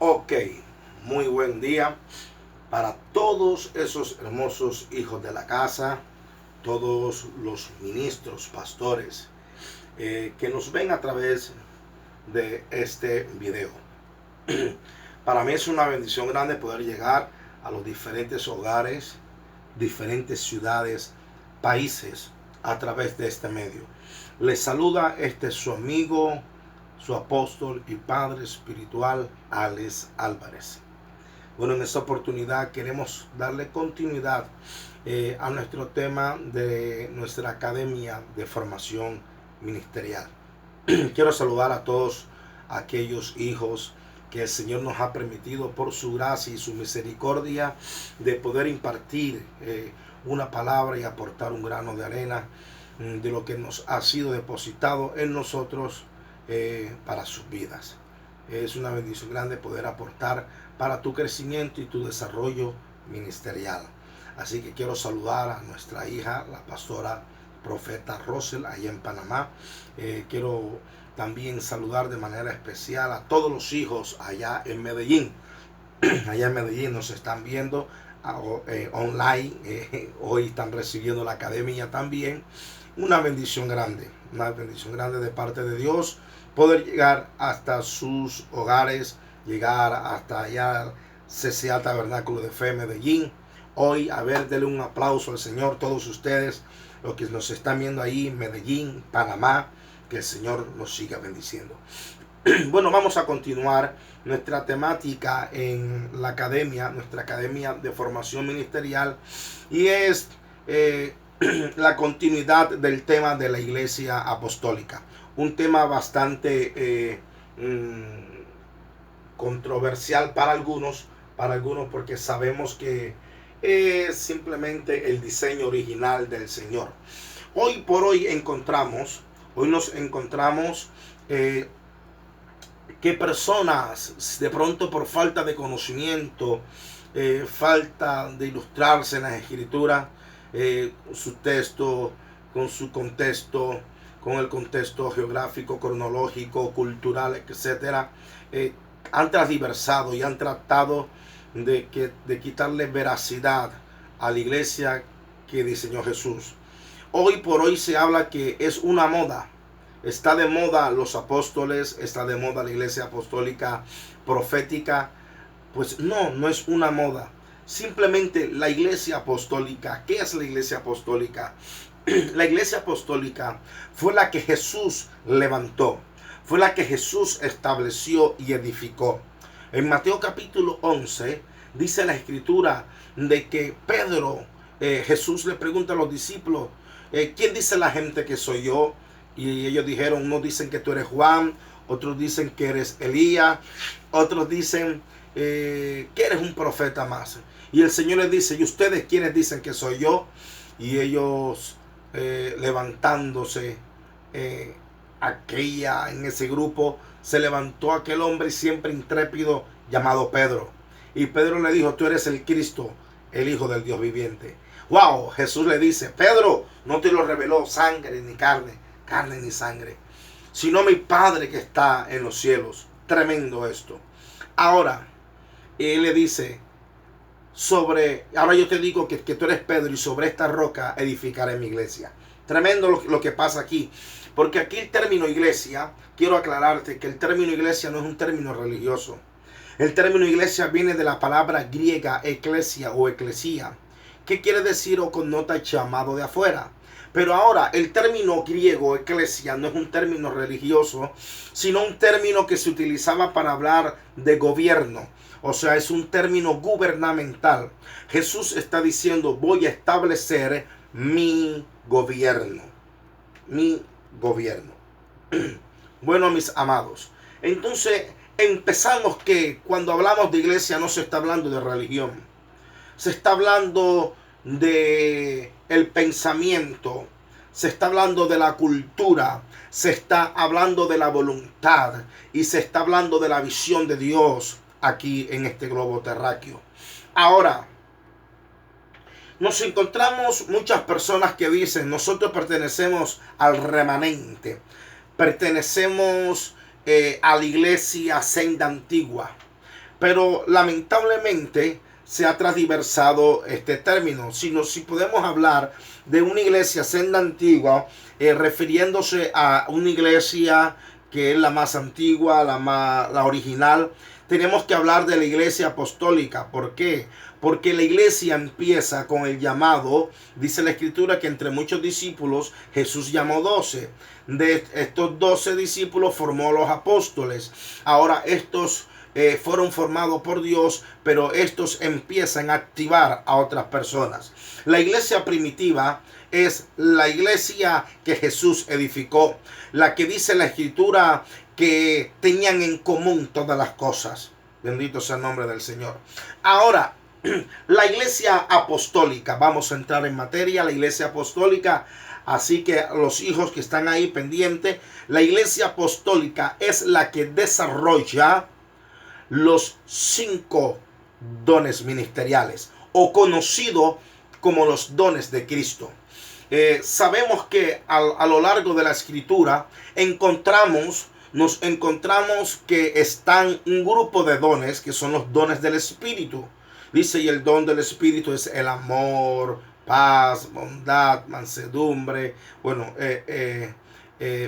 Ok, muy buen día para todos esos hermosos hijos de la casa, todos los ministros, pastores, que nos ven a través de este video. Para mí es una bendición grande poder llegar a los diferentes hogares, diferentes ciudades, países a través de este medio. Les saluda su amigo, su apóstol y padre espiritual, Alex Álvarez. Bueno, en esta oportunidad queremos darle continuidad a nuestro tema de nuestra Academia de Formación Ministerial. Quiero saludar a todos aquellos hijos que el Señor nos ha permitido por su gracia y su misericordia de poder impartir una palabra y aportar un grano de arena de lo que nos ha sido depositado en nosotros para sus vidas. Es una bendición grande poder aportar para tu crecimiento y tu desarrollo ministerial. Así que quiero saludar a nuestra hija, la pastora profeta Rosel, allá en Panamá. Quiero también saludar de manera especial a todos los hijos allá en Medellín. Allá en Medellín nos están viendo online. Hoy están recibiendo la academia también. Una bendición grande de parte de Dios, poder llegar hasta sus hogares, llegar hasta allá, CCA Tabernáculo de Fe, Medellín. Hoy, a ver, denle un aplauso al Señor, todos ustedes, los que nos están viendo ahí en Medellín, Panamá, que el Señor nos siga bendiciendo. Bueno, vamos a continuar nuestra temática en la academia, nuestra Academia de Formación Ministerial, y es la continuidad del tema de la Iglesia Apostólica. Un tema bastante controversial para algunos porque sabemos que es simplemente el diseño original del Señor. Hoy por hoy nos encontramos que personas de pronto por falta de conocimiento, falta de ilustrarse en las Escrituras, su texto, con su contexto, con el contexto geográfico, cronológico, cultural, etcétera, han transversado y han tratado de quitarle veracidad a la iglesia que diseñó Jesús. Hoy por hoy se habla que es una moda. Está de moda los apóstoles, está de moda la iglesia apostólica profética. Pues no es una moda. Simplemente la iglesia apostólica. ¿Qué es la iglesia apostólica? La iglesia apostólica fue la que Jesús levantó, fue la que Jesús estableció y edificó. En Mateo capítulo 11 dice la escritura de que Pedro, Jesús le pregunta a los discípulos, ¿quién dice la gente que soy yo? Y ellos dijeron, unos dicen que tú eres Juan, otros dicen que eres Elías, otros dicen que eres un profeta más. Y el Señor les dice, ¿y ustedes quiénes dicen que soy yo? Y ellos levantándose, en ese grupo se levantó aquel hombre siempre intrépido llamado Pedro. Y Pedro le dijo, tú eres el Cristo, el Hijo del Dios viviente. Wow, Jesús le dice, Pedro, no te lo reveló sangre ni carne ni sangre, sino mi Padre que está en los cielos. Tremendo esto. Ahora, él le dice, ahora yo te digo que tú eres Pedro y sobre esta roca edificaré mi iglesia. Tremendo lo que pasa aquí. Porque aquí el término iglesia, quiero aclararte que el término iglesia no es un término religioso. El término iglesia viene de la palabra griega eclesia o eclesía, que quiere decir o connota llamado de afuera. Pero ahora el término griego eclesia no es un término religioso, sino un término que se utilizaba para hablar de gobierno. O sea, es un término gubernamental. Jesús está diciendo, voy a establecer mi gobierno. Mi gobierno. Bueno, mis amados, entonces empezamos que cuando hablamos de iglesia no se está hablando de religión. Se está hablando de el pensamiento, se está hablando de la cultura, se está hablando de la voluntad y se está hablando de la visión de Dios aquí en este globo terráqueo. Ahora, nos encontramos muchas personas que dicen, nosotros pertenecemos al remanente, pertenecemos a la iglesia senda antigua, Pero lamentablemente se ha transversado este término. Si podemos hablar de una iglesia senda antigua, refiriéndose a una iglesia que es la más antigua, la original, tenemos que hablar de la iglesia apostólica. ¿Por qué? Porque la iglesia empieza con el llamado. Dice la escritura que entre muchos discípulos Jesús llamó 12. De estos 12 discípulos formó a los apóstoles. Ahora estos fueron formados por Dios, pero estos empiezan a activar a otras personas. La iglesia primitiva es la iglesia que Jesús edificó, la que dice la escritura que tenían en común todas las cosas. Bendito sea el nombre del Señor. Ahora, la iglesia apostólica, vamos a entrar en materia, la iglesia apostólica. Así que los hijos que están ahí pendientes, la iglesia apostólica es la que desarrolla los 5 dones ministeriales, o conocido como los dones de Cristo. Sabemos que a lo largo de la escritura nos encontramos que están un grupo de dones que son los dones del Espíritu. Dice, y el don del Espíritu es el amor, paz, bondad, mansedumbre,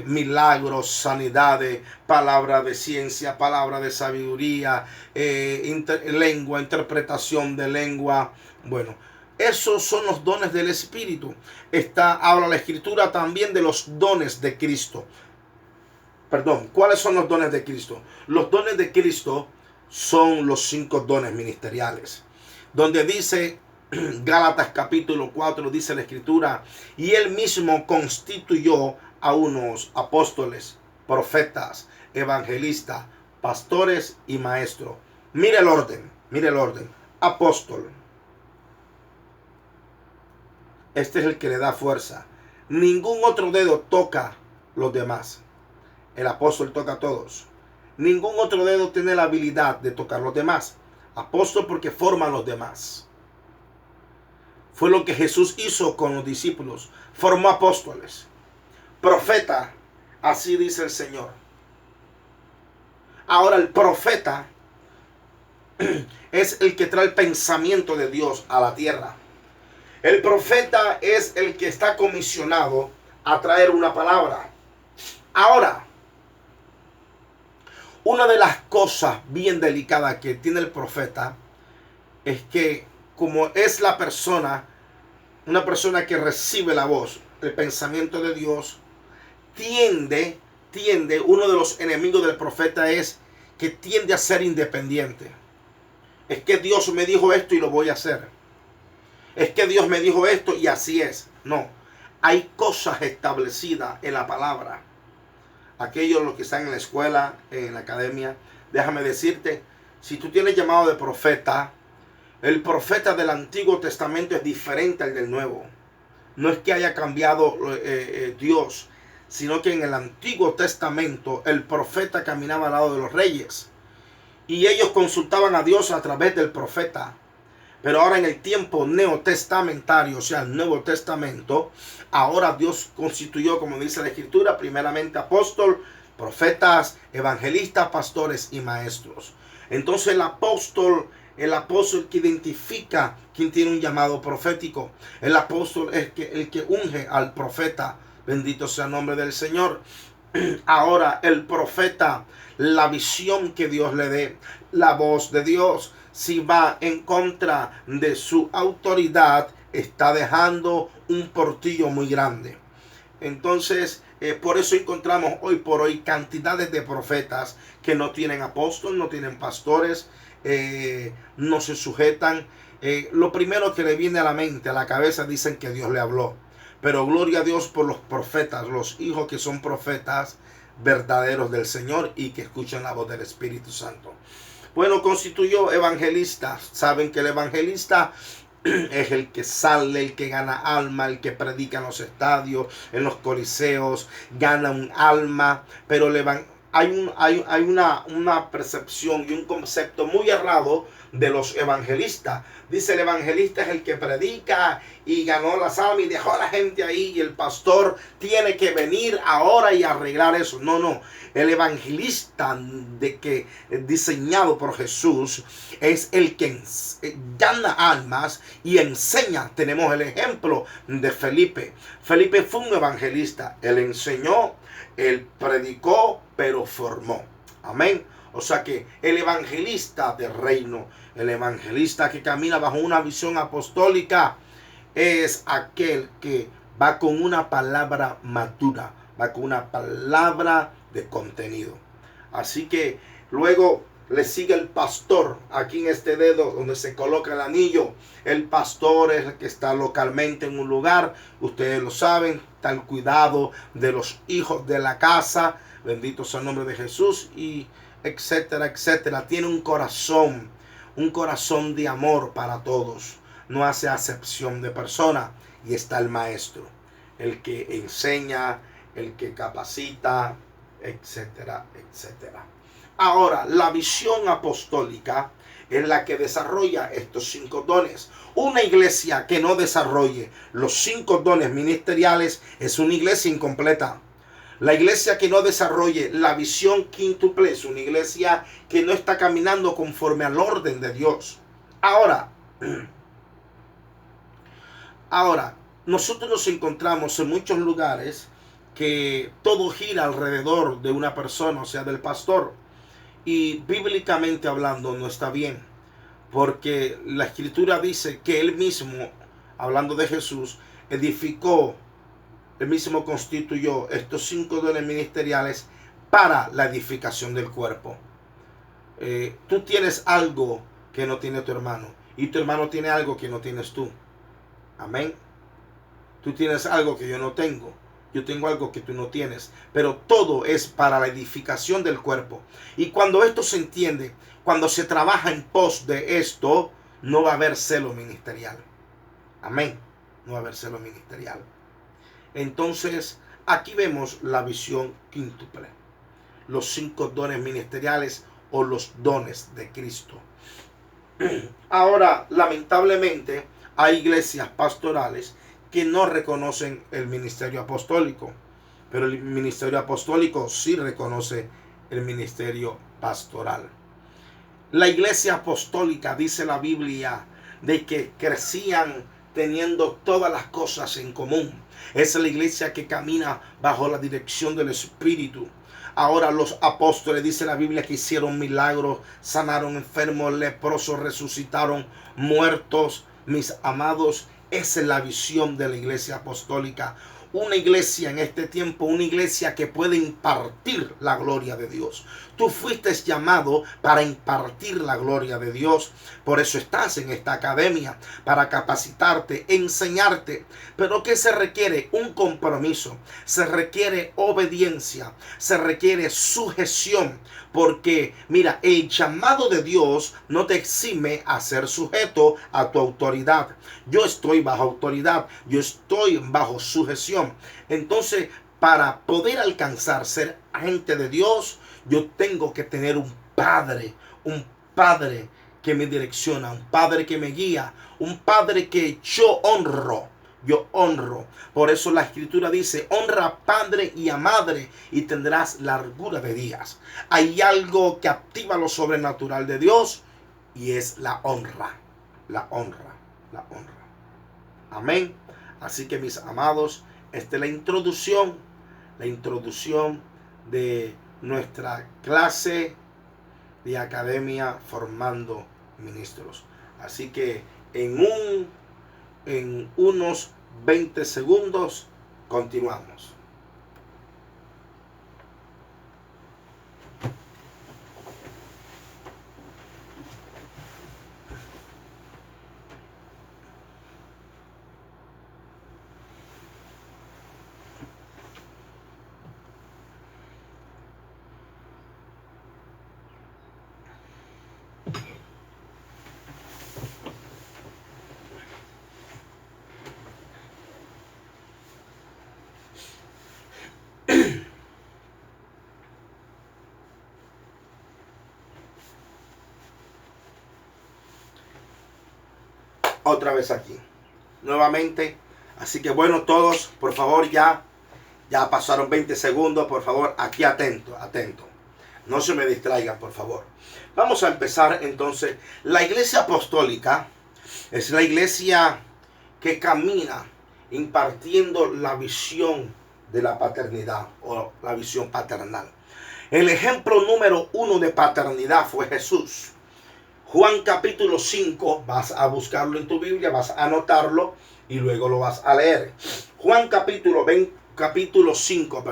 milagros, sanidades, palabra de ciencia, palabra de sabiduría, lengua, interpretación de lengua. Bueno, esos son los dones del Espíritu. Habla la escritura también de los dones de Cristo. Perdón, ¿cuáles son los dones de Cristo? Los dones de Cristo son los 5 dones ministeriales. Donde dice Gálatas capítulo 4, dice la escritura, y él mismo constituyó a unos apóstoles, profetas, evangelistas, pastores y maestros. Mire el orden. Apóstol. Este es el que le da fuerza. Ningún otro dedo toca los demás. El apóstol toca a todos. Ningún otro dedo tiene la habilidad de tocar los demás. Apóstol porque forma a los demás. Fue lo que Jesús hizo con los discípulos. Formó apóstoles. Profeta, así dice el Señor. Ahora el profeta es el que trae el pensamiento de Dios a la tierra. El profeta es el que está comisionado a traer una palabra. Ahora, una de las cosas bien delicadas que tiene el profeta es que como es una persona que recibe la voz, el pensamiento de Dios, tiende, uno de los enemigos del profeta es que tiende a ser independiente. Es que Dios me dijo esto y lo voy a hacer. Es que Dios me dijo esto y así es. No, hay cosas establecidas en la palabra. Aquellos los que están en la escuela, en la academia, déjame decirte, si tú tienes llamado de profeta, el profeta del Antiguo Testamento es diferente al del Nuevo. No es que haya cambiado Dios, sino que en el Antiguo Testamento el profeta caminaba al lado de los reyes y ellos consultaban a Dios a través del profeta. Pero ahora en el tiempo neotestamentario, o sea, el Nuevo Testamento, ahora Dios constituyó, como dice la Escritura, primeramente apóstol, profetas, evangelistas, pastores y maestros. Entonces el apóstol que identifica quién tiene un llamado profético. El apóstol es el que unge al profeta. Bendito sea el nombre del Señor. Ahora el profeta, la visión que Dios le dé, la voz de Dios, si va en contra de su autoridad, está dejando un portillo muy grande. Entonces, por eso encontramos hoy por hoy cantidades de profetas que no tienen apóstol, no tienen pastores, no se sujetan. Lo primero que le viene a la mente, a la cabeza, dicen que Dios le habló. Pero gloria a Dios por los profetas, los hijos que son profetas verdaderos del Señor y que escuchan la voz del Espíritu Santo. Bueno, constituyó evangelistas. Saben que el evangelista es el que sale, el que gana alma, el que predica en los estadios, en los coliseos, gana un alma. Pero hay una percepción y un concepto muy errado de los evangelistas. Dice, el evangelista es el que predica y ganó las almas y dejó a la gente ahí, y el pastor tiene que venir ahora y arreglar eso. No, no. El evangelista diseñado por Jesús es el que gana almas y enseña. Tenemos el ejemplo de Felipe. Felipe fue un evangelista. Él enseñó, él predicó, pero formó. Amén. O sea que el evangelista del reino, el evangelista que camina bajo una visión apostólica, es aquel que va con una palabra madura, va con una palabra de contenido. Así que luego le sigue el pastor. Aquí en este dedo donde se coloca el anillo, el pastor es el que está localmente en un lugar. Ustedes lo saben, está el cuidado de los hijos de la casa. Bendito sea el nombre de Jesús, y etcétera, etcétera. Tiene un corazón de amor para todos. No hace acepción de persona. Y está el maestro, el que enseña, el que capacita, etcétera, etcétera. Ahora, la visión apostólica es la que desarrolla estos 5 dones. Una iglesia que no desarrolle los 5 dones ministeriales es una iglesia incompleta. La iglesia que no desarrolle la visión quíntuple es una iglesia que no está caminando conforme al orden de Dios. Ahora, nosotros nos encontramos en muchos lugares que todo gira alrededor de una persona, o sea, del pastor. Y bíblicamente hablando no está bien, porque la escritura dice que él mismo, hablando de Jesús, edificó, él mismo constituyó estos 5 dones ministeriales para la edificación del cuerpo. Tú tienes algo que no tiene tu hermano, y tu hermano tiene algo que no tienes tú. Amén. Tú tienes algo que yo no tengo. Yo tengo algo que tú no tienes. Pero todo es para la edificación del cuerpo. Y cuando esto se entiende, cuando se trabaja en pos de esto, no va a haber celo ministerial. Amén. No va a haber celo ministerial. Entonces, aquí vemos la visión quíntuple. Los 5 dones ministeriales o los dones de Cristo. Ahora, lamentablemente, hay iglesias pastorales que no reconocen el ministerio apostólico, pero el ministerio apostólico sí reconoce el ministerio pastoral. La iglesia apostólica, dice la Biblia, de que crecían teniendo todas las cosas en común. Es la iglesia que camina bajo la dirección del Espíritu. Ahora los apóstoles, dice la Biblia, que hicieron milagros, sanaron enfermos, leprosos, resucitaron muertos. Mis amados, esa es la visión de la iglesia apostólica. Una iglesia en este tiempo, una iglesia que puede impartir la gloria de Dios. Tú fuiste llamado para impartir la gloria de Dios. Por eso estás en esta academia, para capacitarte, enseñarte. Pero ¿qué se requiere? Un compromiso. Se requiere obediencia. Se requiere sujeción. Porque, mira, el llamado de Dios no te exime a ser sujeto a tu autoridad. Yo estoy bajo autoridad. Yo estoy bajo sujeción. Entonces, para poder alcanzar ser agente de Dios, yo tengo que tener un padre que me direcciona, un padre que me guía, un padre que yo honro. Yo honro. Por eso la escritura dice, honra a padre y a madre y tendrás largura de días. Hay algo que activa lo sobrenatural de Dios y es la honra. La honra. La honra. Amén. Así que mis amados, esta es la introducción de nuestra clase de academia formando ministros. Así que en unos 20 segundos continuamos. otra vez aquí, nuevamente. Así que bueno, todos, por favor, ya pasaron 20 segundos, por favor, aquí atento. No se me distraigan, por favor. Vamos a empezar entonces. La iglesia apostólica es la iglesia que camina impartiendo la visión de la paternidad o la visión paternal. El ejemplo número 1 de paternidad fue Jesús. Juan capítulo 5, vas a buscarlo en tu Biblia, vas a anotarlo y luego lo vas a leer. Juan capítulo 5,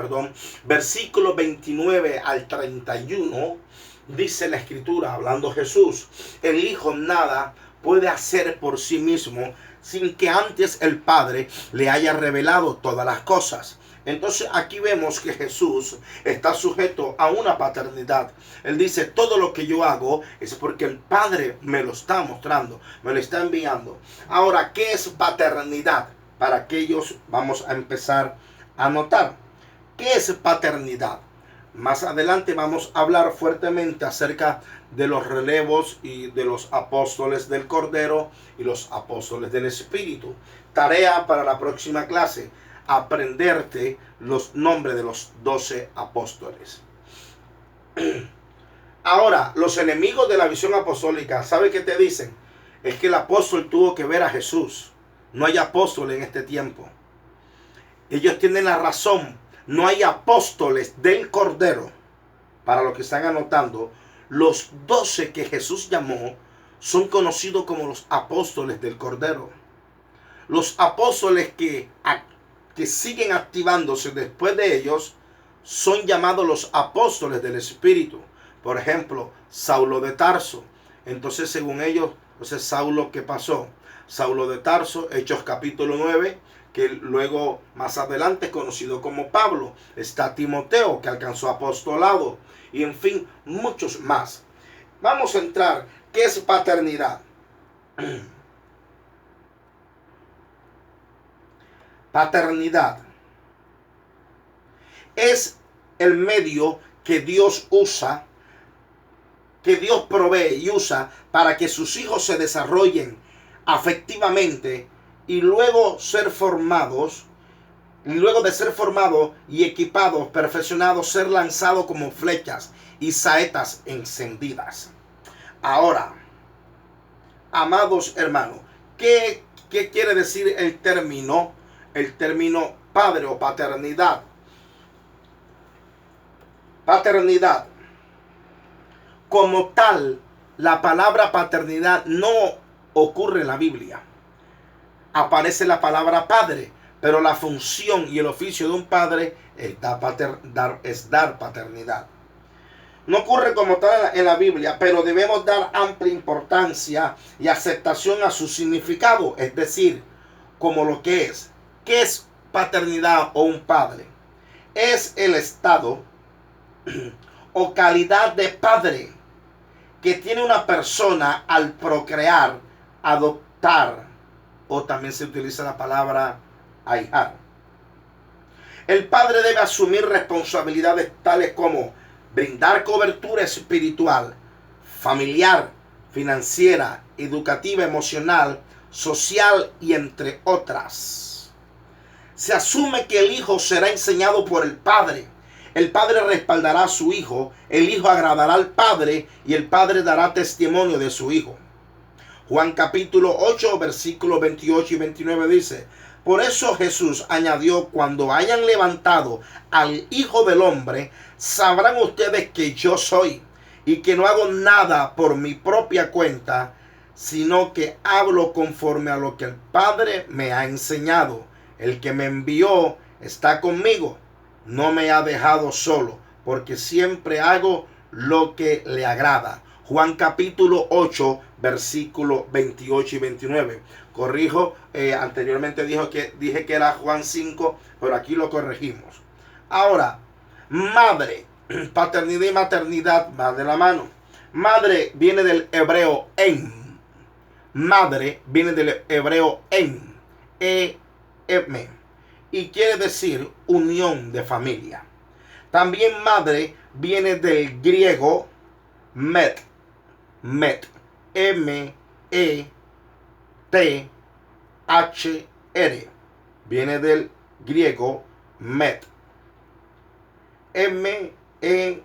versículo 29 al 31, dice la escritura, hablando Jesús: el Hijo nada puede hacer por sí mismo sin que antes el Padre le haya revelado todas las cosas. Entonces aquí vemos que Jesús está sujeto a una paternidad. Él dice: todo lo que yo hago es porque el Padre me lo está mostrando, me lo está enviando. Ahora, ¿qué es paternidad? Para aquellos, vamos a empezar a notar. ¿Qué es paternidad? Más adelante vamos a hablar fuertemente acerca de los relevos y de los apóstoles del Cordero y los apóstoles del Espíritu. Tarea para la próxima clase: aprenderte los nombres de los 12 apóstoles. Ahora, los enemigos de la visión apostólica, ¿sabe qué te dicen? Es que el apóstol tuvo que ver a Jesús. No hay apóstol en este tiempo. Ellos tienen la razón. No hay apóstoles del Cordero. Para los que están anotando, los 12 que Jesús llamó son conocidos como los apóstoles del Cordero. Los apóstoles que siguen activándose después de ellos son llamados los apóstoles del Espíritu. Por ejemplo, Saulo de Tarso. Entonces, según ellos, Saulo, ¿qué pasó? Saulo de Tarso, Hechos capítulo 9, que luego más adelante es conocido como Pablo. Está Timoteo, que alcanzó apostolado, y en fin, muchos más. Vamos a entrar. ¿Qué es paternidad? Paternidad es el medio que Dios usa, que Dios provee y usa para que sus hijos se desarrollen afectivamente y luego ser formados, y luego de ser formados y equipados, perfeccionados, ser lanzados como flechas y saetas encendidas. Ahora, amados hermanos, ¿qué quiere decir el término padre o paternidad? Paternidad. Como tal, la palabra paternidad no ocurre en la Biblia. Aparece la palabra padre, pero la función y el oficio de un padre es dar paternidad. No ocurre como tal en la Biblia, pero debemos dar amplia importancia y aceptación a su significado, es decir, como lo que es. ¿Qué es paternidad o un padre? Es el estado o calidad de padre que tiene una persona al procrear, adoptar, o también se utiliza la palabra ahijar. El padre debe asumir responsabilidades tales como brindar cobertura espiritual, familiar, financiera, educativa, emocional, social y entre otras. Se asume que el hijo será enseñado por el padre. El padre respaldará a su hijo, el hijo agradará al padre y el padre dará testimonio de su hijo. Juan capítulo 8, versículos 28 y 29 dice: por eso Jesús añadió: cuando hayan levantado al Hijo del Hombre, sabrán ustedes que yo soy, y que no hago nada por mi propia cuenta, sino que hablo conforme a lo que el Padre me ha enseñado. El que me envió está conmigo, no me ha dejado solo, porque siempre hago lo que le agrada. Juan capítulo 8, versículos 28 y 29. Corrijo, anteriormente dije que era Juan 5, pero aquí lo corregimos. Ahora, madre, paternidad y maternidad van de la mano. Madre viene del hebreo em. Madre viene del hebreo em, E-M, y quiere decir unión de familia. También madre viene del griego met, M-E-T, Viene del griego met. M-E-T-H-R,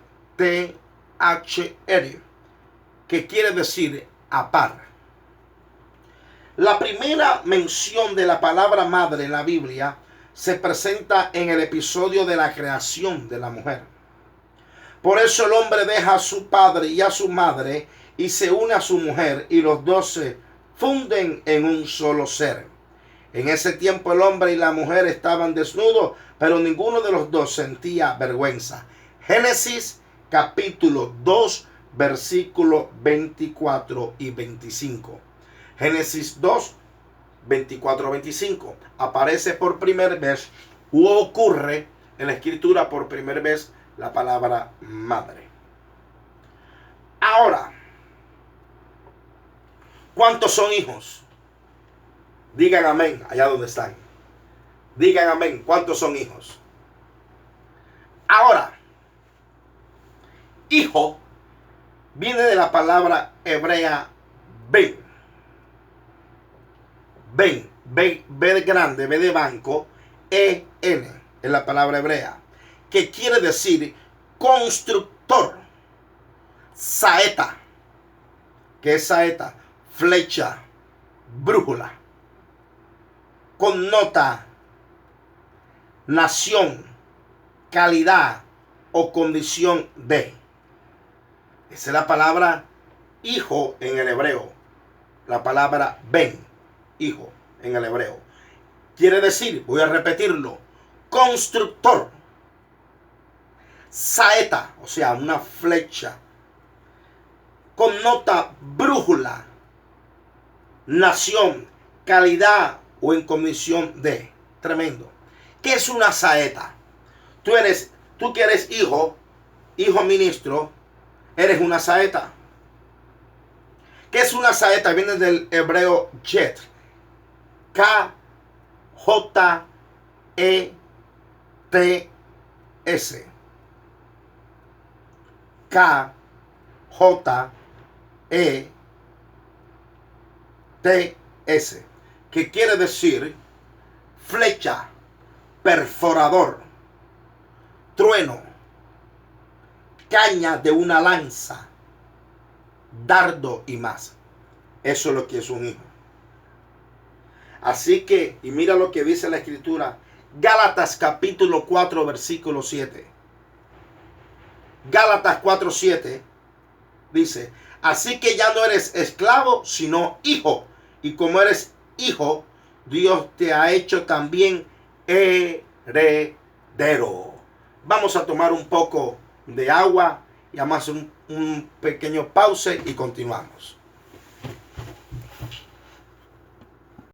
que quiere decir a par. La primera mención de la palabra madre en la Biblia se presenta en el episodio de la creación de la mujer. Por eso el hombre deja a su padre y a su madre y se une a su mujer, y los dos se funden en un solo ser. En ese tiempo el hombre y la mujer estaban desnudos, pero ninguno de los dos sentía vergüenza. Génesis capítulo 2, versículos 24 y 25. Génesis 2, 24-25. Aparece por primera vez, o ocurre en la escritura por primera vez, la palabra madre. Ahora, ¿cuántos son hijos? Digan amén allá donde están. Digan amén. ¿Cuántos son hijos? Ahora, hijo viene de la palabra hebrea ben. Ben, B de grande, B de banco, E-N, es la palabra hebrea, que quiere decir constructor. Saeta, que es saeta, flecha, brújula. Connota nación, calidad o condición de. Esa es la palabra hijo en el hebreo. La palabra ben, hijo en el hebreo. Quiere decir, voy a repetirlo, constructor. Saeta, o sea, una flecha. Connota brújula, nación, calidad o en condición de. Tremendo. ¿Qué es una saeta? Tú que eres hijo ministro, eres una saeta. ¿Qué es una saeta? Viene del hebreo jet. K-J-E-T-S. K-J-E-T-S. Que quiere decir flecha, perforador, trueno, caña de una lanza, dardo y más. Eso es lo que es un hijo. Así que, y mira lo que dice la escritura, Gálatas capítulo 4, versículo 7. Gálatas 4:7 dice, así que ya no eres esclavo, sino hijo. Y como eres hijo, Dios te ha hecho también heredero. Vamos a tomar un poco de agua y además un pequeño pause y continuamos.